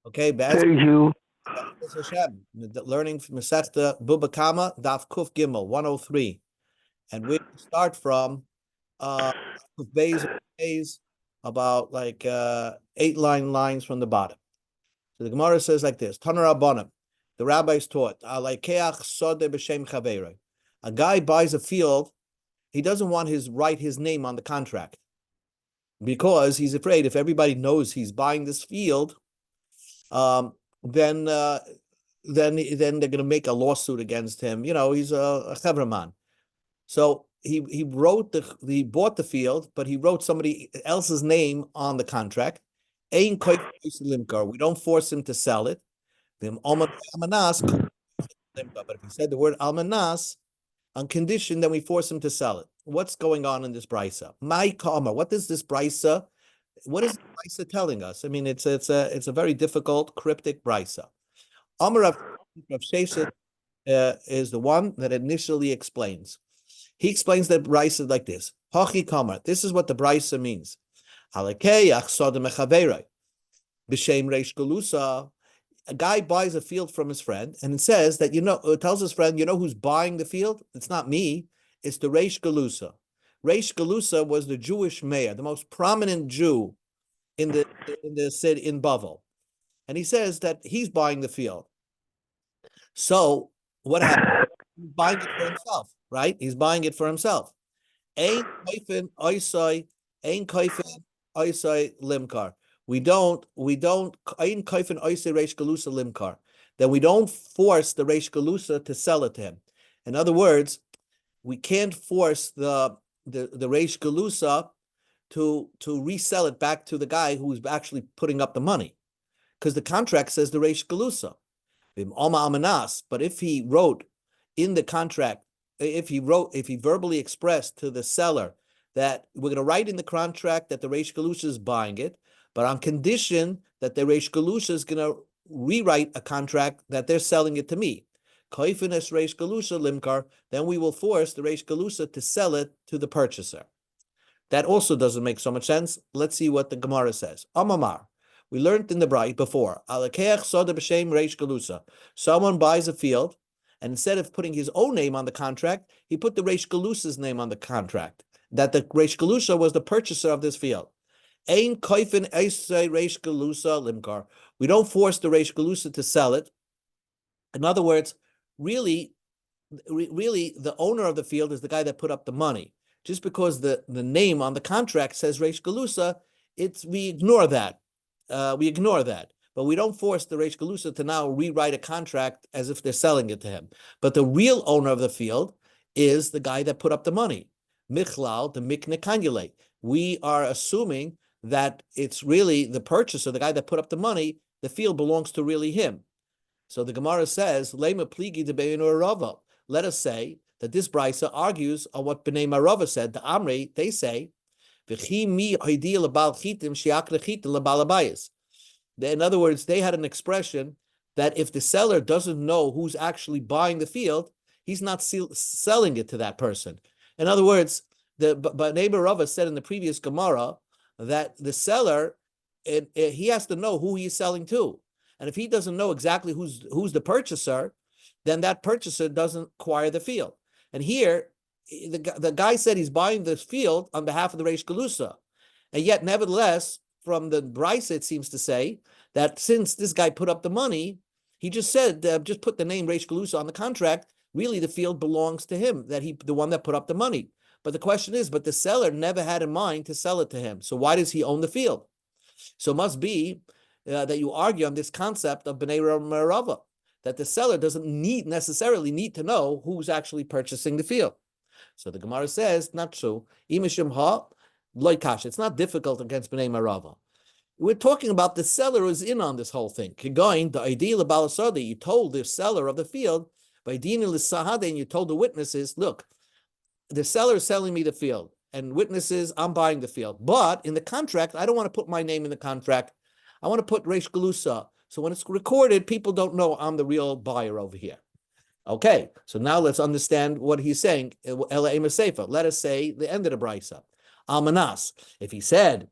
Okay, Thank you. Hashem, learning from Masechta Bava Kamma Daf Kuf Gimel 103, and we start from Bays about like 8 lines from the bottom. So the Gemara says like this: Tanar Rabbanim, the rabbis taught, Alekeach Sode b'Shem Chaveiroi. A guy buys a field, he doesn't want write his name on the contract because he's afraid if everybody knows he's buying this field, then they're going to make a lawsuit against him. You know, he's a chevraman. So he bought the field, but he wrote somebody else's name on the contract. We don't force him to sell it. But if he said the word almanas on condition, then we force him to sell it. What's going on in this brisa? My Kamma. What is this brisa? What is the brisa telling us? I mean, it's a very difficult, cryptic brisa. Amar Rav Sheshet is the one that initially explains. He explains that brisa like this: Hachi Kamma. This is what the brisa means. Halakeyach sodem mechaveiroi b'shem reish galusa. A guy buys a field from his friend, and it says that tells his friend, who's buying the field? It's not me. It's the reish galusa. Reish galusa was the Jewish mayor, the most prominent Jew in the city in Bava. And he says that he's buying the field. So what happened? He's buying it for himself, right? He's buying it for himself. Ein kaifin oisai limkar. We don't ein kaifin oisai reish galusa limkar. Then we don't force the reish galusa to sell it to him. In other words, we can't force the reish galusa to resell it back to the guy who's actually putting up the money, because the contract says the reish galusa. But if he wrote in the contract, if he verbally expressed to the seller that we're going to write in the contract that the reish galusha is buying it, but on condition that the reish galusha is going to rewrite a contract that they're selling it to me, koifines reish galusha limkar, then we will force the reish galusha to sell it to the purchaser. That also doesn't make so much sense. Let's see what the Gemara says. Amamar. We learned in the Braita before. Someone buys a field, and instead of putting his own name on the contract, he put the reish galusa's name on the contract, that the reish galusa was the purchaser of this field. Ein koifin eisei reish galusa limkar. We don't force the reish galusa to sell it. In other words, really, the owner of the field is the guy that put up the money. Just because the name on the contract says reish galusa, we ignore that. But we don't force the reish galusa to now rewrite a contract as if they're selling it to him. But the real owner of the field is the guy that put up the money. Michlal, the mikne kanyule. We are assuming that it's really the purchaser, the guy that put up the money. The field belongs to really him. So the Gemara says, Lema pligi de beinu rava. Let us say that this brisa argues on what Bnei Marava said. The Amri, they say, in other words, they had an expression that if the seller doesn't know who's actually buying the field, he's not selling it to that person. In other words, but Neighbor Rava said in the previous Gemara that the seller, he has to know who he's selling to. And if he doesn't know exactly who's the purchaser, then that purchaser doesn't acquire the field. And here, the guy said he's buying this field on behalf of the reish galusa, and yet nevertheless, from the brisa, it seems to say that since this guy put up the money, he just said just put the name reish galusa on the contract. Really, the field belongs to him. The one that put up the money. But the question is, but the seller never had in mind to sell it to him. So why does he own the field? So it must be that you argue on this concept of bnei Merava, that the seller doesn't necessarily need to know who's actually purchasing the field. So the Gemara says, not true. It's not difficult against Bnei Marava. We're talking about the seller who's in on this whole thing. Going the ideal of Balasadi, you told the seller of the field, by Dini Lisahade, and you told the witnesses, look, the seller is selling me the field, and witnesses, I'm buying the field. But in the contract, I don't want to put my name in the contract. I want to put reish galusa. So when it's recorded, people don't know I'm the real buyer over here. Okay, so now let's understand what he's saying. Let us say the end of the brisa. Almanas. If he said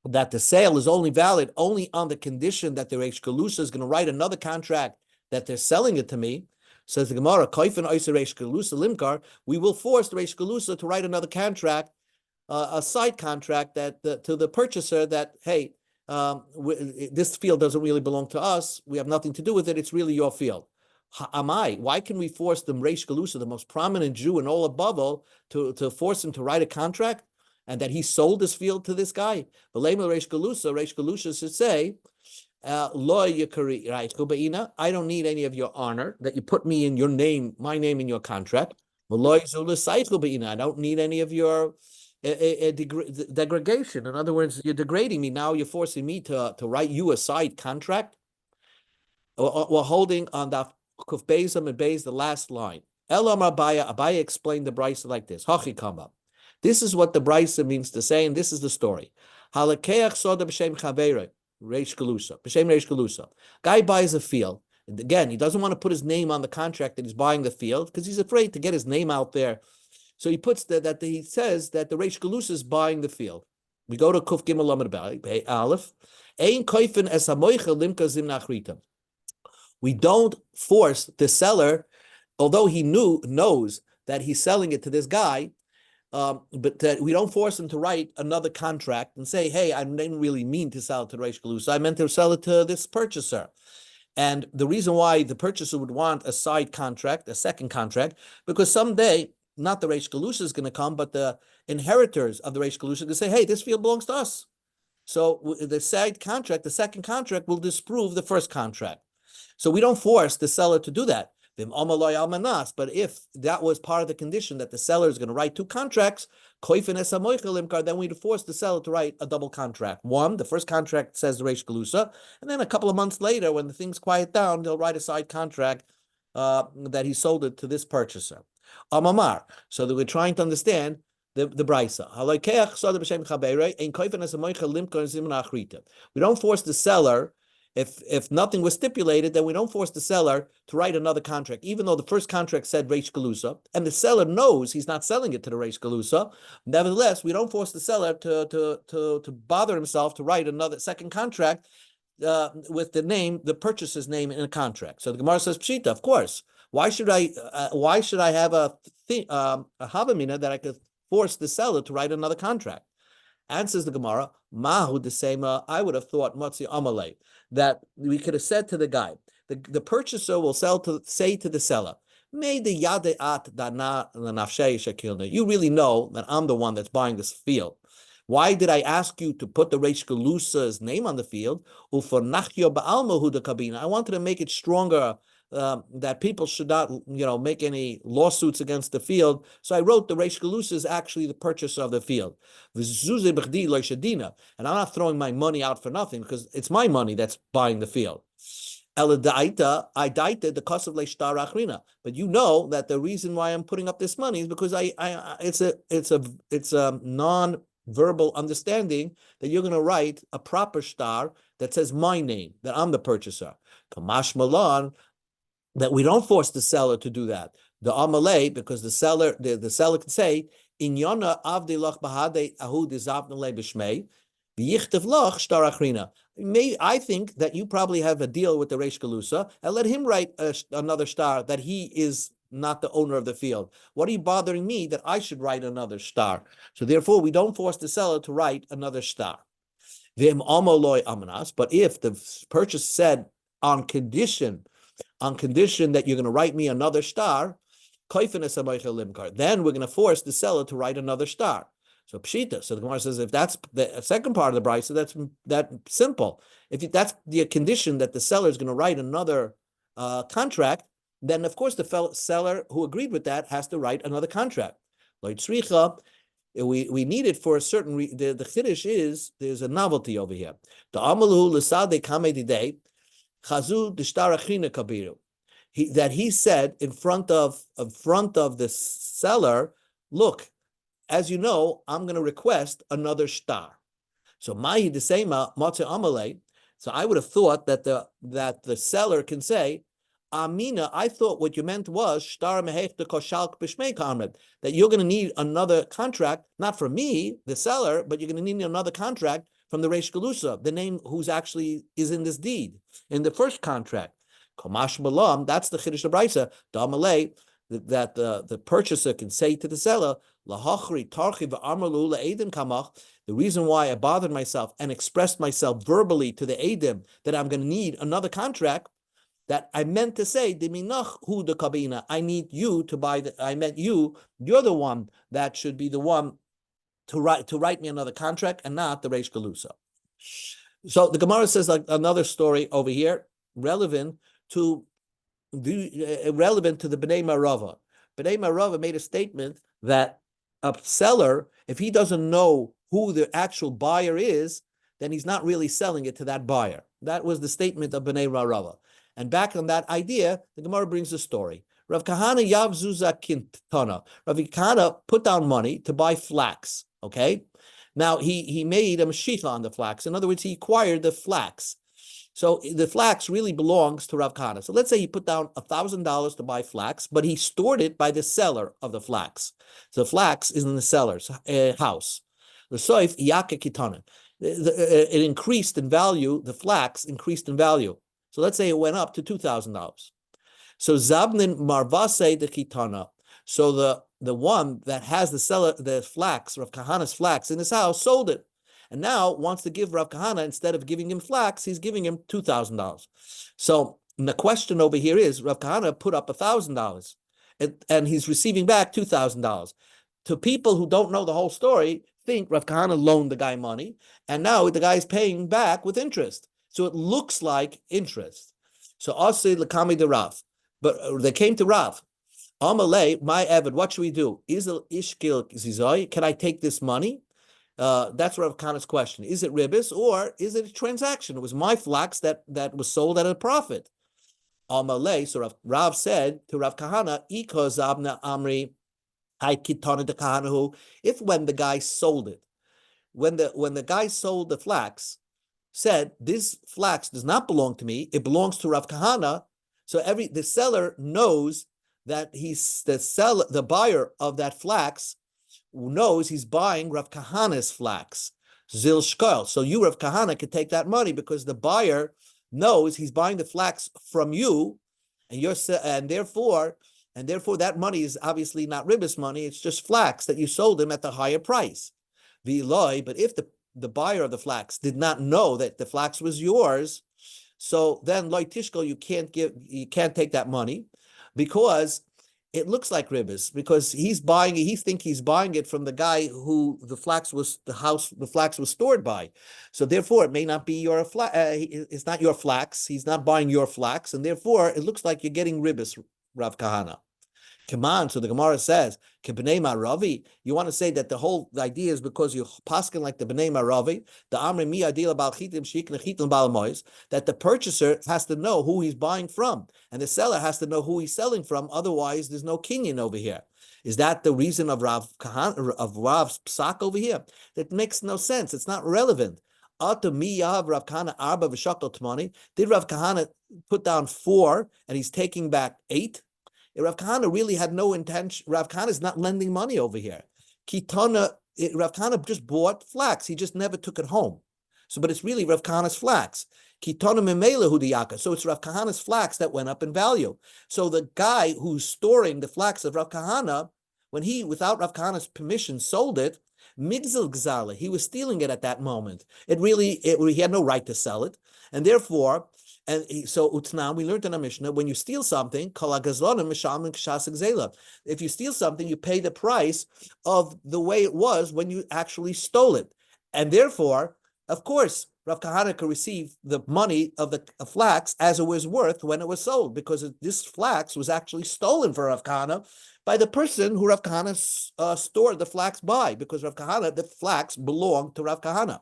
that the sale is only valid only on the condition that the Reish Galusa is going to write another contract that they're selling it to me. Says the Gemara, Koifen Oiser Reish Galusa Limkar, we will force the Reish Galusa to write another contract, a side contract that to the purchaser that, hey, this field doesn't really belong to us. We have nothing to do with it. It's really your field. Amai, why can we force the Reish Galusa, the most prominent Jew in all of Bava, to force him to write a contract and that he sold this field to this guy? But Reish Galusa should say, Lo Yakari, right? I don't need any of your honor that you put me in your name, my name in your contract. I don't need any of your degradation. In other words, you're degrading me. Now you're forcing me to write you a side contract. We're holding on the Kuf Bezam and Bez, the last line. Elam Abaya explained the Brisa like this. Hachi Kamma. This is what the Brisa means to say, and this is the story. Halakeach soda b'shem chavera, Reish Galusa, b'shem Reish Galusa. Guy buys a field. And again, he doesn't want to put his name on the contract that he's buying the field because he's afraid to get his name out there. So he puts he says that the Reish Galusa is buying the field. We go to Kuf Gimel Lamed Bali, Aleph. Ein koifen es hamoicha limka zim nachrita. We don't force the seller, although he knows that he's selling it to this guy, but we don't force him to write another contract and say, hey, I didn't really mean to sell it to Reish Galusa. I meant to sell it to this purchaser. And the reason why the purchaser would want a side contract, a second contract, because someday, not the Reish Galusa is going to come, but the inheritors of the Reish Galusa are going to say, hey, this field belongs to us. So the side contract, the second contract, will disprove the first contract. So we don't force the seller to do that. But if that was part of the condition that the seller is going to write two contracts, then we'd force the seller to write a double contract. One, the first contract says the Reish Galusa, and then a couple of months later, when the things quiet down, they'll write a side contract that he sold it to this purchaser. Amamar. So that we're trying to understand the Brisa. We don't force the seller. If nothing was stipulated, then we don't force the seller to write another contract, even though the first contract said Reish Galusa, and the seller knows he's not selling it to the Reish Galusa. Nevertheless, we don't force the seller to bother himself to write another second contract with the purchaser's name in a contract. So the Gemara says, Pshita, of course. Why should I have a havamina that I could force the seller to write another contract? Answers the Gemara, Mahu Desema, I would have thought Matzi Amalei, that we could have said to the guy, the purchaser will say to the seller, May the Yade At Dana Nafshei Shakilna. You really know that I'm the one that's buying this field. Why did I ask you to put the Reish Galusa's name on the field? I wanted to make it stronger, that people should not, make any lawsuits against the field. So I wrote the Reish Galusa is actually the purchaser of the field. And I'm not throwing my money out for nothing because it's my money that's buying the field. I dieted the cost of leishtar achrina, but you know that the reason why I'm putting up this money is because it's a non-verbal understanding that you're going to write a proper star that says my name, that I'm the purchaser. Kamash Malan, that we don't force the seller to do that. The Amalei, because the seller can say, Inyana avdelach bahade ahu dizavnele b'shmei, v'yichtav lach shtar achrina. I think that you probably have a deal with the Reish Galusa, and let him write another star that he is not the owner of the field. What are you bothering me that I should write another star? So therefore, we don't force the seller to write another star. V'im amaloy amanas. But if the purchase said on condition that you're going to write me another star, then we're going to force the seller to write another star. So pshita. So the Gemara says, if that's the second part of the brisa, that's simple. If that's the condition that the seller is going to write another contract, then of course the seller who agreed with that has to write another contract. We need it for a certain reason. The chiddush is there's a novelty over here. The amalu l'sadei kamei didei chazu d'shtar achrina kabiru. That he said in front of the seller, look, as you know, I'm going to request another star. So mahi desema matze amalei. So I would have thought that the seller can say, Amina, I thought what you meant was shtar mehech de koshalk b'shmei kamred, that you're going to need another contract, not from me, the seller, but you're going to need another contract from the Reish Galusa, the name who's actually is in this deed, in the first contract. Kamash Malam, that's the Chiddush Brisa, Damalei, that the purchaser can say to the seller, Lahachri Tarchi v'Amarlu la'edim kamach. The reason why I bothered myself and expressed myself verbally to the Edim that I'm going to need another contract, that I meant to say, Diminach hu de kabina. I need you to buy I meant you're the one that should be the one to write me another contract and not the Reish Galusa. So the Gemara says like another story over here, relevant to the Bnei Marava. Bnei Marava made a statement that a seller, if he doesn't know who the actual buyer is, then he's not really selling it to that buyer. That was the statement of Bnei Marava. And back on that idea, the Gemara brings a story. Rav Kahana Yav Zuza Kintana. Rav Kahana put down money to buy flax. Okay, now he made a mashicha on the flax. In other words, he acquired the flax. So the flax really belongs to Rav Kahana. So let's say he put down $1,000 to buy flax, but he stored it by the seller of the flax. So the flax is in the seller's house. The soif yaka kitana. It increased in value. The flax increased in value. So let's say it went up to $2,000. So Zabnin Marvase de Kitana. So the one that has the flax, Rav Kahana's flax in his house, sold it. And now wants to give Rav Kahana, instead of giving him flax, he's giving him $2,000. So the question over here is, Rav Kahana put up $1,000 and he's receiving back $2,000. To people who don't know the whole story, think Rav Kahana loaned the guy money, and now the guy is paying back with interest. So it looks like interest. So Asi Lakami de Rav. But they came to Rav. Amalei, my Evid, what should we do? Is it Ishkil Zizoi? Can I take this money? That's Rav Kahana's question. Is it ribis or is it a transaction? It was my flax that was sold at a profit. Amalei, so Rav said to Rav Kahana, Iko Zabna Amri, I kitana de Kahanahu. If when the guy sold it, when the guy sold the flax, said, this flax does not belong to me, it belongs to Rav Kahana. So the seller knows that the buyer of that flax knows he's buying Rav Kahana's flax. Zil shkoil. So you, Rav Kahana, can take that money because the buyer knows he's buying the flax from you, and therefore that money is obviously not ribis money, it's just flax that you sold him at the higher price. V'loi, but if the buyer of the flax did not know that the flax was yours, so then loy tishkol, you can't take that money, because it looks like ribis, because he thinks he's buying it from the guy who the flax was stored by. So therefore, it may not be your flax. It's not your flax. He's not buying your flax, and therefore it looks like you're getting ribis, Rav Kahana. Kamma, so the Gemara says, B'nei Maravi, you want to say that the whole idea is because you're paskin like the B'nei Maravi, the Amri Mi Adila Bal Chitim Shikna Chitim Bal Mois, that the purchaser has to know who he's buying from, and the seller has to know who he's selling from, otherwise there's no kinyan over here. Is that the reason of Rav's psak over here? That makes no sense. It's not relevant. Did Rav Kahana put down 4 and he's taking back 8? Rav Kahana really had no intention. Rav Kahana is not lending money over here. Rav Kahana just bought flax. He just never took it home. So, but it's really Rav Kahana's flax. Kitana memela hudiyaka. So it's Rav Kahana's flax that went up in value. So the guy who's storing the flax of Rav Kahana, when he, without Rav Kahana's permission, sold it, migzil gzala, he was stealing it at that moment. He had no right to sell it, and therefore. So Utna, we learned in our Mishnah, when you steal something, if you steal something, you pay the price of the way it was when you actually stole it. And therefore, of course, Rav Kahana could receive the money of the flax as it was worth when it was sold, because this flax was actually stolen for Rav Kahana by the person who Rav Kahana stored the flax by, because Rav Kahana, the flax belonged to Rav Kahana.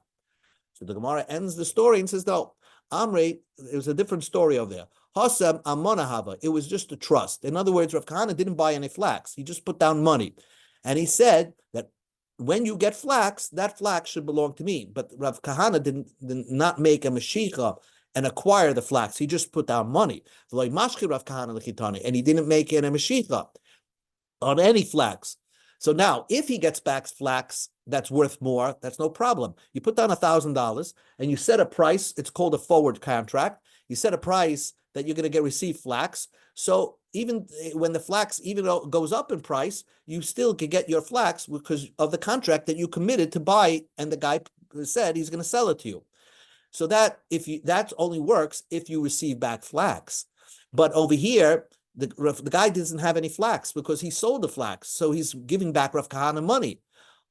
So the Gemara ends the story and says, no, Amri, it was a different story over there. Hasam Amonahava, it was just a trust. In other words, Rav Kahana didn't buy any flax. He just put down money. And he said that when you get flax, that flax should belong to me. But Rav Kahana did not make a mashicha and acquire the flax. He just put down money. And he didn't make it a mashicha on any flax. So now, if he gets back flax that's worth more, that's no problem. You put down $1,000 and you set a price. It's called a forward contract. You set a price that you're going to receive flax. So even when the flax, even though it goes up in price, you still can get your flax because of the contract that you committed to buy, and the guy said he's going to sell it to you. So that only works if you receive back flax. But over here, the guy doesn't have any flax because he sold the flax, so he's giving back Rav Kahana money.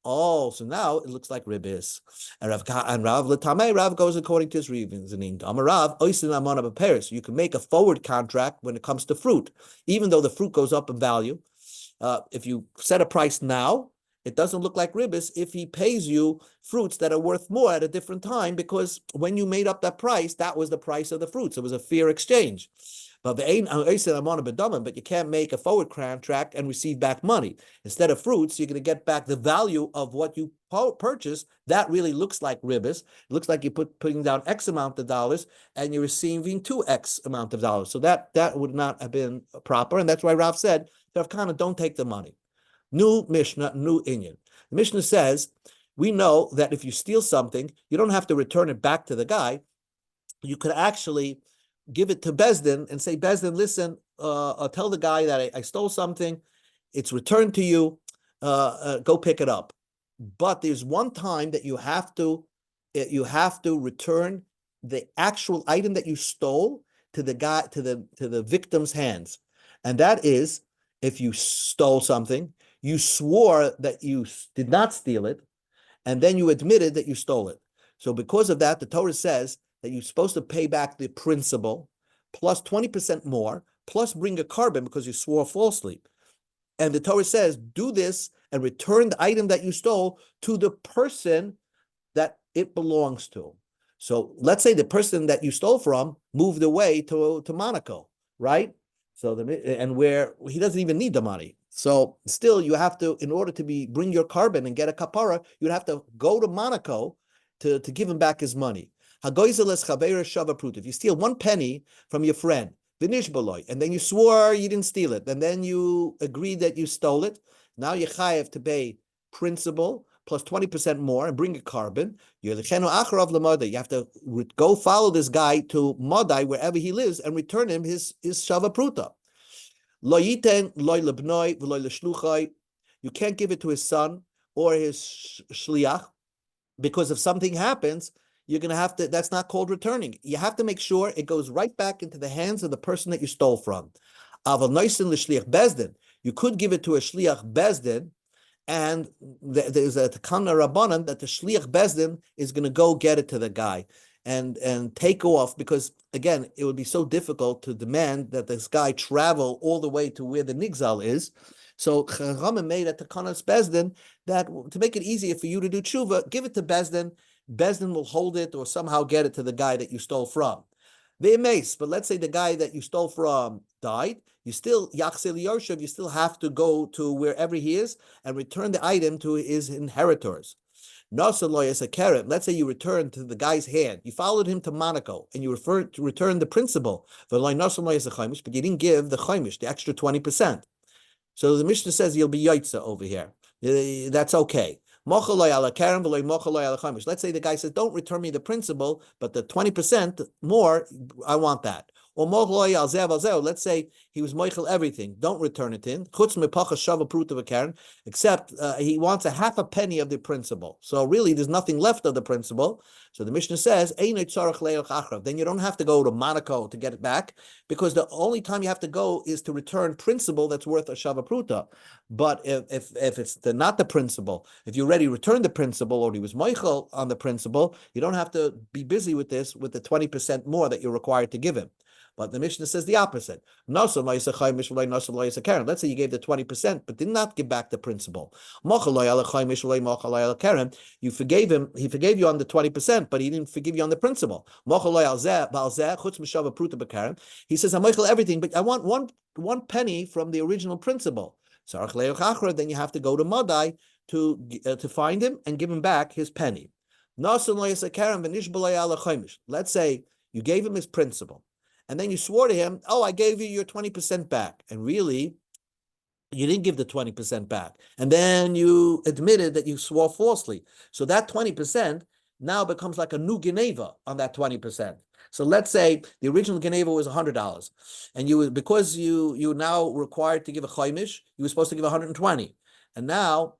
Oh, so now it looks like ribis. And Rav goes according to his reasoning. Rav, you can make a forward contract when it comes to fruit, even though the fruit goes up in value. If you set a price now, it doesn't look like ribis if he pays you fruits that are worth more at a different time, because when you made up that price, that was the price of the fruits. It was a fair exchange. But you can't make a forward contract and receive back money. Instead of fruits, you're going to get back the value of what you purchased. That really looks like ribis. It looks like you're putting down X amount of dollars and you're receiving 2X amount of dollars. So that would not have been proper. And that's why Rav said, Rav Kahana, don't take the money. New Mishnah, new Inyan. The Mishnah says, we know that if you steal something, you don't have to return it back to the guy. You could actually give it to Bezdin and say, Bezdin, listen, tell the guy that I stole something. It's returned to you. Go pick it up. But there's one time that you have to return the actual item that you stole to the guy, to the victim's hands. And that is, if you stole something, you swore that you did not steal it, and then you admitted that you stole it. So because of that, the Torah says that you're supposed to pay back the principal plus 20% more, plus bring a carbon because you swore falsely. And the Torah says, do this and return the item that you stole to the person that it belongs to. So let's say the person that you stole from moved away to Monaco, right? So where he doesn't even need the money. So still, you have to, in order to bring your carbon and get a kapara, you'd have to go to Monaco to give him back his money. If you steal 1 penny from your friend, and then you swore you didn't steal it, and then you agreed that you stole it, now you chayev to pay principal plus 20% more and bring a carbon. You have to go follow this guy to Modai, wherever he lives, and return him his shava pruta. You can't give it to his son or his shliach, because if something happens, you're going to have to, that's not called returning. You have to make sure it goes right back into the hands of the person that you stole from. You could give it to a shliach bezdin, and there's a Kamma Rabbanan that the shliach bezdin is going to go get it to the guy and take off, because again, it would be so difficult to demand that this guy travel all the way to where the nigzal is. So Chachamim made a takanas bezdin that to make it easier for you to do tshuva, give it to bezdin. Bezdin will hold it or somehow get it to the guy that you stole from. They mace, but let's say the guy that you stole from died, you still Yachsil Yoshev, you still have to go to wherever he is and return the item to his inheritors. Let's say you return to the guy's hand. You followed him to Monaco and you return the principal, but you didn't give the chaimish, the extra 20%. So the Mishnah says you'll be yaitza over here. That's okay. Let's say the guy says, don't return me the principal, but the 20% more, I want that. Or let's say he was moichel everything, don't return it in, except he wants a half a penny of the principal. So really, there's nothing left of the principal. So the Mishnah says, then you don't have to go to Monaco to get it back, because the only time you have to go is to return principal that's worth a shava pruta. But if it's not the principal, if you already returned the principal or he was moichel on the principal, you don't have to be busy with this, with the 20% more that you're required to give him. But the Mishnah says the opposite. Let's say you gave the 20%, but did not give back the principal. You forgave him, he forgave you on the 20%, but he didn't forgive you on the principal. He says, I'm everything, but I want one penny from the original principal. Then you have to go to Madai to find him and give him back his penny. Let's say you gave him his principal, and then you swore to him, oh, I gave you your 20% back. And really, You didn't give the 20% back. And then you admitted that you swore falsely. So that 20% now becomes like a new Geneva on that 20%. So let's say the original Geneva was $100, and because you now required to give a chaimish, you were supposed to give 120, and now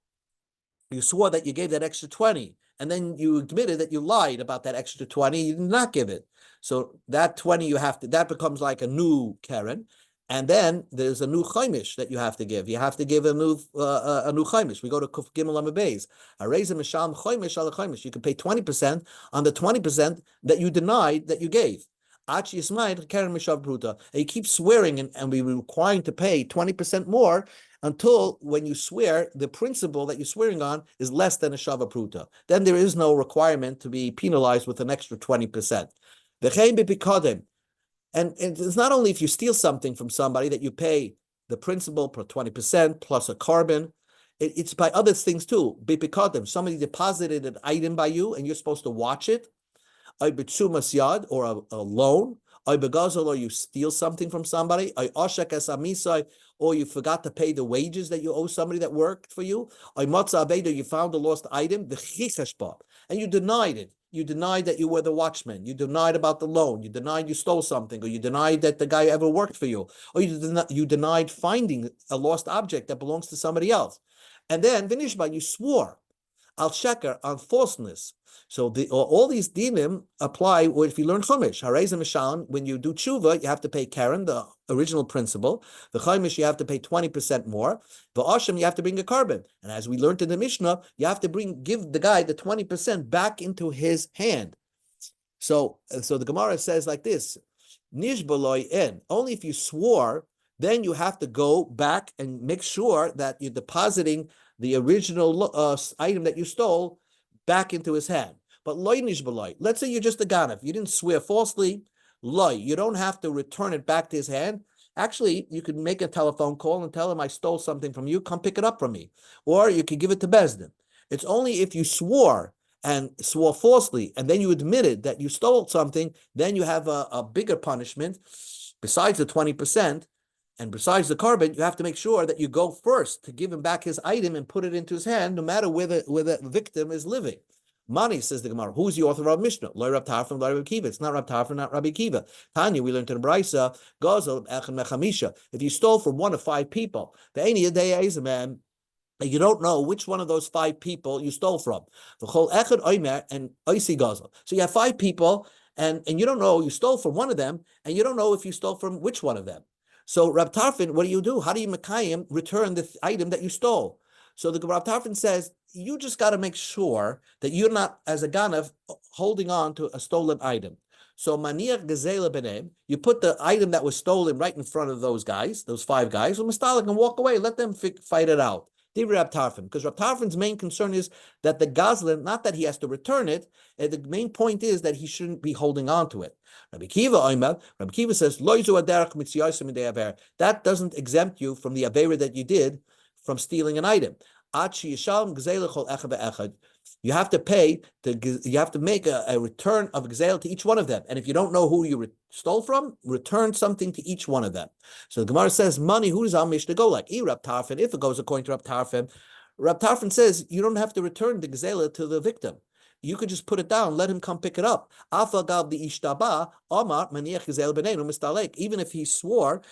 you swore that you gave that extra 20, and then you admitted that you lied about that extra 20, you did not give it. So that 20 that becomes like a new Karen. And then there's a new chaimish that you have to give. You have to give a new chaimish. We go to Kuf Gimel Amabeis. Areza Misham chaimish al chaimish. You can pay 20% on the 20% that you denied that you gave. Achi Yismaid Karen Mishav Bruta. And you keep swearing, and we were requiring to pay 20% more until when you swear, the principle that you're swearing on is less than a shava pruta. Then there is no requirement to be penalized with an extra 20%. And it's not only if you steal something from somebody that you pay the principal per 20% plus a carbon. It's by other things too. Somebody deposited an item by you and you're supposed to watch it. Or a loan, or you steal something from somebody, or you forgot to pay the wages that you owe somebody that worked for you, you found a lost item, and you denied it. You denied that you were the watchman. You denied about the loan. You denied you stole something, or you denied that the guy ever worked for you, or you denied finding a lost object that belongs to somebody else. And then, you swore al sheker, on falseness. So all these dinim apply if you learn chumash. Hareza mishalan, when you do tshuva, you have to pay karen, the original principle. The chumash, you have to pay 20% more. The asham, you have to bring a carbon. And as we learned in the Mishnah, you have to give the guy the 20% back into his hand. So the Gemara says like this: Nishbaloi en. Only if you swore, then you have to go back and make sure that you're depositing the original item that you stole back into his hand. But loy nishbaloi. Let's say you're just a ganav. You didn't swear falsely. Loy. You don't have to return it back to his hand. Actually, you could make a telephone call and tell him, I stole something from you. Come pick it up from me. Or you could give it to Bezdin. It's only if you swore falsely, and then you admitted that you stole something, then you have a bigger punishment. Besides the 20%, and besides the carbon, you have to make sure that you go first to give him back his item and put it into his hand, no matter where the victim is living. Mani, says the Gemara, who's the author of Mishnah? Lo Rab Tarfon, Lo Rab Kiva. It's not Rab Tarfon, not Rabbi Kiva. Tanya, we learned in the Brisa, Gazel, Echem Mechamisha. If you stole from one of 5 people, the Aini Yadei is a man, you don't know which one of those 5 people you stole from. So you have 5 people, and you don't know, you stole from one of them, and you don't know if you stole from which one of them. So Rab Tarfon, what do? How do you Mekayim return the item that you stole? So the Rab Tarfon says, you just got to make sure that you're not, as a ganav, holding on to a stolen item. So maniach gezela benem, you put the item that was stolen right in front of those 5 guys, and mistalik, and walk away, let them fight it out. Rab Tarfon, because Rab Tarfon's main concern is that the gazlan, not that he has to return it, the main point is that he shouldn't be holding on to it. Rabbi Kiva says, that doesn't exempt you from the avera that you did from stealing an item. You have to pay, you have to make a return of gzeil to each one of them. And if you don't know who you stole from, return something to each one of them. So the Gemara says, money, who does our Mishnah go like? Rab Tarfon, if it goes according to Rab Tarfon says, you don't have to return the gzeila to the victim. You could just put it down, let him come pick it up. Even if he swore,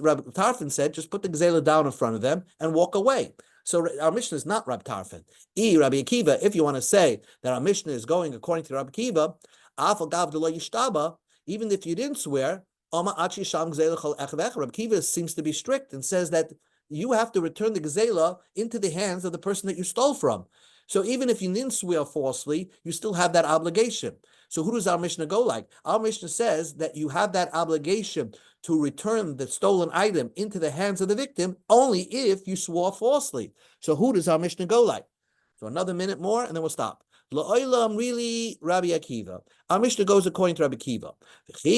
Rab Tarfon said, just put the gzeila down in front of them and walk away. So our Mishnah is not Rab Tarfon. Rabbi Akiva, if you want to say that our Mishnah is going according to Rabbi Akiva, even if you didn't swear, Rabbi Akiva seems to be strict and says that you have to return the gazela into the hands of the person that you stole from. So even if you didn't swear falsely, you still have that obligation. So who does our Mishnah go like? Our Mishnah says that you have that obligation to return the stolen item into the hands of the victim only if you swore falsely. So who does our Mishnah go like? So another minute more and then we'll stop. La'olam, really, Rabbi Akiva. Our Mishnah goes according to Rabbi Akiva.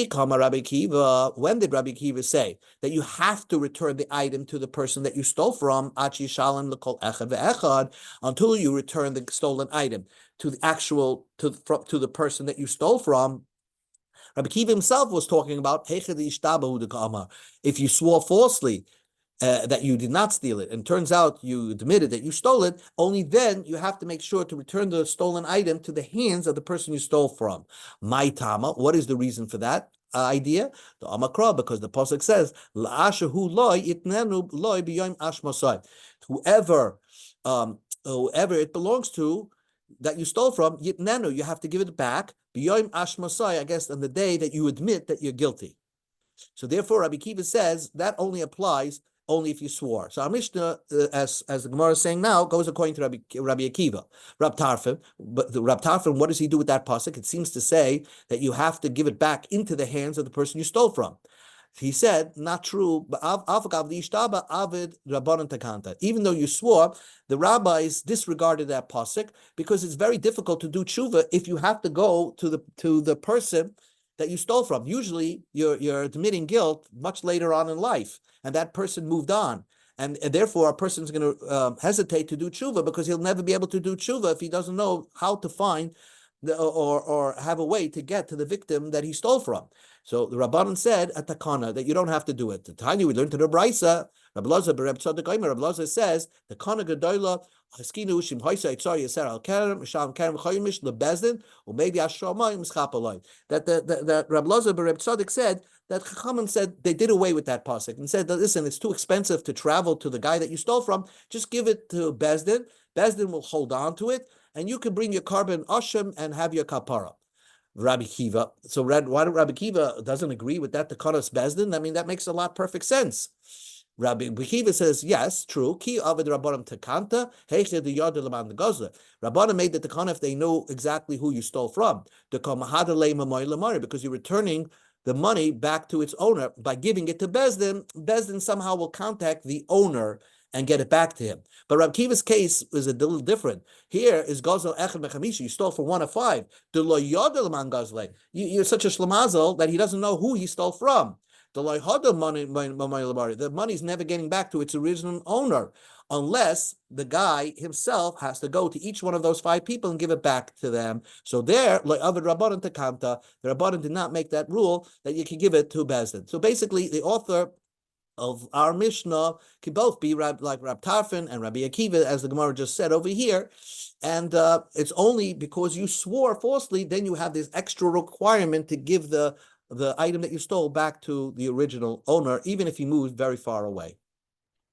Kamma Rabbi Akiva. When did Rabbi Akiva say that you have to return the item to the person that you stole from? Until you return the stolen item to the actual to the person that you stole from. Rabbi Akiva himself was talking about if you swore falsely. that you did not steal it, and turns out you admitted that you stole it, only then you have to make sure to return the stolen item to the hands of the person you stole from. My tama, what is the reason for that idea? The amakra, because the pasuk says, "La'ashahu loy itnenu loy b'yom ashmasai." Whoever, whoever it belongs to, that you stole from, yitnenu, you have to give it back. B'yom ashmasai, I guess, on the day that you admit that you're guilty. So therefore, Rabbi Kiva says that only applies only if you swore. So our Mishnah, as the Gemara is saying now, goes according to Rabbi Akiva. Rab Tarfon, but the Rab Tarfon, what does he do with that pasuk? It seems to say that you have to give it back into the hands of the person you stole from. He said, not true. Even though you swore, the rabbis disregarded that pasuk because it's very difficult to do tshuva if you have to go to the person that you stole from. Usually, you're admitting guilt much later on in life, and that person moved on, and therefore a person's going to hesitate to do tshuva because he'll never be able to do tshuva if he doesn't know how to find or have a way to get to the victim that he stole from. So the Rabbanan said at Takana that you don't have to do it. The Tanya we learned to the Brisa, Rabbi Lazar Bereb Tzadok Omer, Rabbi Lazar says the Kana Gedola Haskinu Shim Hoysa Itzar Yeser Al Kerem Misham Kerem Choyimish LeBezdin or maybe Ashramayim Mischapaloi. That Rabbi Lazar Bereb Tzadok said that Chachamim said they did away with that pasuk and said that listen, it's too expensive to travel to the guy that you stole from. Just give it to Bezdin. Bezdin will hold on to it, and you can bring your carbon asham and have your kapara. Rabbi Kiva. So why do Rabbi Kiva doesn't agree with that? The Kanas Bezdin. I mean, that makes a lot perfect sense. Rabbi Kiva says, yes, true. Ki avad Rabbanim tekanta, heiche the yad leman the gazla. Rabbanim made the tekana if they know exactly who you stole from. The kamahada leimamay lemari, because you're returning the money back to its owner by giving it to Bezdin. Bezdin somehow will contact the owner and get it back to him. But Rabbi Kiva's case is a little different. Here is Gazel Echad Mechamisha. You stole for 1 of 5. You're such a shlemazel that he doesn't know who he stole from. The money is never getting back to its original owner unless the guy himself has to go to each one of those 5 people and give it back to them. So there, the Rabbanan did not make that rule that you can give it to Bezdin. So basically, the author of our Mishnah can both be like Rab Tarfon and Rabbi Akiva, as the Gemara just said over here. And it's only because you swore falsely, then you have this extra requirement to give the item that you stole back to the original owner, even if he moved very far away.